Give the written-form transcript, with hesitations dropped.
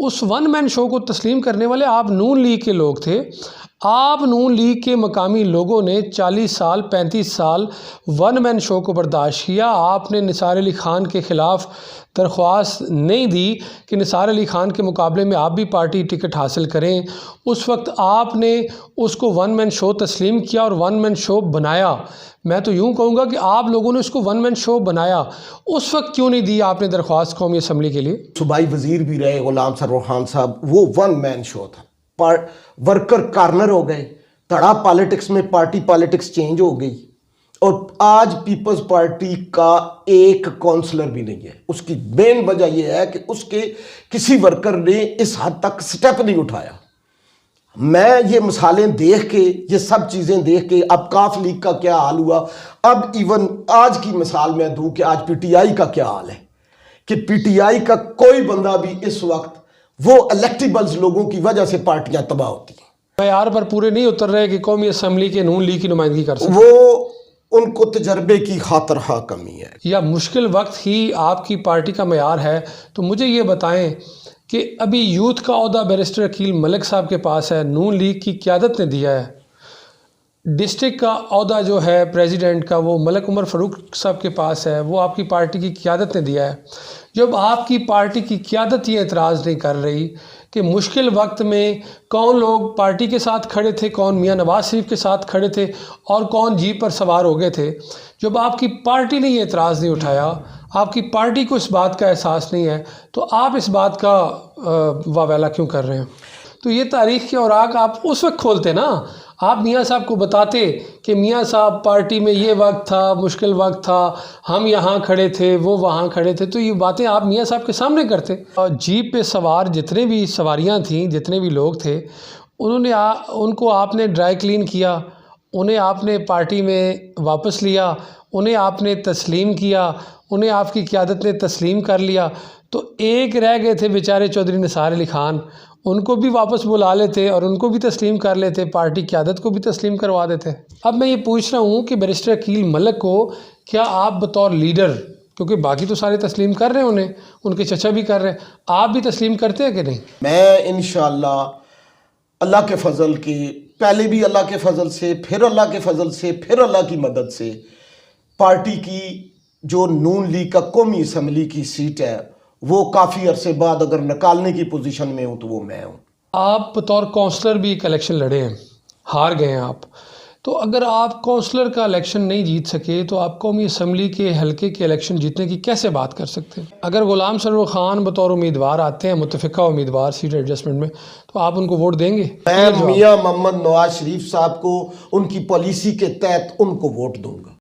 उस one man show को तस्लीम करने वाले आप नून लीग के लोग थे। आप नून लीग के मकामी लोगों ने 40 साल 35 साल वन मैन शो को बर्दाश्त किया। आपने निसार अली ख़ान के ख़िलाफ़ दरख्वास्त नहीं दी कि निसार अली ख़ान के मुकाबले में आप भी पार्टी टिकट हासिल करें। उस वक्त आपने उसको वन मैन शो तस्लीम किया और वन मैन शो बनाया। मैं तो यूँ कहूँगा कि आप लोगों ने उसको वन मैन शो बनाया। उस वक्त क्यों नहीं दी आपने दरख्वास्त कौमी असम्बली के लिए? सूबाई वजीर भी रहे गुलाम सरवर खान साहब, वो वन मैन शो था। पर वर्कर कार्नर हो गए, धड़ा पॉलिटिक्स में पार्टी पॉलिटिक्स चेंज हो गई और आज पीपल्स पार्टी का एक काउंसलर भी नहीं है। उसकी मेन वजह यह है कि उसके किसी वर्कर ने इस हद तक स्टेप नहीं उठाया। मैं ये मिसालें देख के, ये सब चीज़ें देख के, अब काफ लीग का क्या हाल हुआ, अब इवन आज की मिसाल मैं दूं कि आज पीटीआई का क्या हाल है कि पीटीआई का कोई बंदा भी इस वक्त, वो इलेक्टेबल्स लोगों की वजह से पार्टियां तबाह होती हैं। मैयार पर पूरे नहीं उतर रहे कि कौमी असम्बली के नून लीग की नुमाइंदगी कर सकें। वो उनको तजर्बे की खातर कमी है या मुश्किल वक्त ही आपकी पार्टी का मैयार है। तो मुझे ये बताएं कि अभी यूथ का ओहदा बैरिस्टर अकील मलिक साहब के पास है, नून लीग की क़यादत ने दिया है। डिस्ट्रिक्ट का ओहदा जो है प्रेसिडेंट का, वो मलिक उमर फ़ारूक साहब के पास है, वो आपकी पार्टी की क़यादत ने दिया है। जब आपकी पार्टी की क़यादत ये एतराज़ नहीं कर रही कि मुश्किल वक्त में कौन लोग पार्टी के साथ खड़े थे, कौन मियां नवाज शरीफ के साथ खड़े थे और कौन जीप पर सवार हो गए थे, जब आपकी पार्टी ने ये एतराज़ नहीं उठाया, आपकी पार्टी को इस बात का एहसास नहीं है, तो आप इस बात का वावेला क्यों कर रहे हैं? तो ये तारीख़ के औराक आप उस वक्त खोलते ना, आप मियाँ साहब को बताते कि मियाँ साहब पार्टी में ये वक्त था, मुश्किल वक्त था, हम यहाँ खड़े थे, वो वहाँ खड़े थे, तो ये बातें आप मियाँ साहब के सामने करते। और जीप पे सवार जितने भी सवारियाँ थीं, जितने भी लोग थे, उन्होंने उनको आपने ड्राई क्लीन किया, उन्हें आपने पार्टी में वापस लिया, उन्हें आपने तस्लीम किया, उन्हें आपकी क़यादत ने तस्लीम कर लिया। तो एक रह गए थे बेचारे चौधरी निसार अली ख़ान, उनको भी वापस बुला लेते और उनको भी तस्लीम कर लेते, पार्टी क़यादत को भी तस्लीम करवा देते। अब मैं ये पूछ रहा हूँ कि बैरिस्टर अकील मलिक को क्या आप बतौर लीडर, क्योंकि बाकी तो सारे तस्लीम कर रहे हैं उन्हें, उनके चचा भी कर रहे हैं, आप भी तस्लीम करते हैं कि नहीं? मैं इंशाअल्लाह अल्लाह के फ़ज़ल की, पहले भी अल्लाह के फ़ज़ल से, फिर अल्लाह के फ़ज़ल से, फिर अल्लाह की मदद से पार्टी की जो नून लीग का कौमी असम्बली की सीट है, वो काफ़ी अरसे बाद अगर निकालने की पोजीशन में हूँ तो वो मैं हूँ। आप बतौर काउंसलर भी एक इलेक्शन लड़े हैं, हार गए हैं आप। तो अगर आप काउंसलर का इलेक्शन नहीं जीत सके तो आप कौमी असम्बली के हल्के के इलेक्शन जीतने की कैसे बात कर सकते हैं? अगर गुलाम सरवर ख़ान बतौर उम्मीदवार आते हैं, मुतफ़िका उम्मीदवार सीट एडजस्टमेंट में, तो आप उनको वोट देंगे? मैं मियाँ मोहम्मद नवाज शरीफ साहब को उनकी पॉलिसी के तहत उनको वोट दूंगा।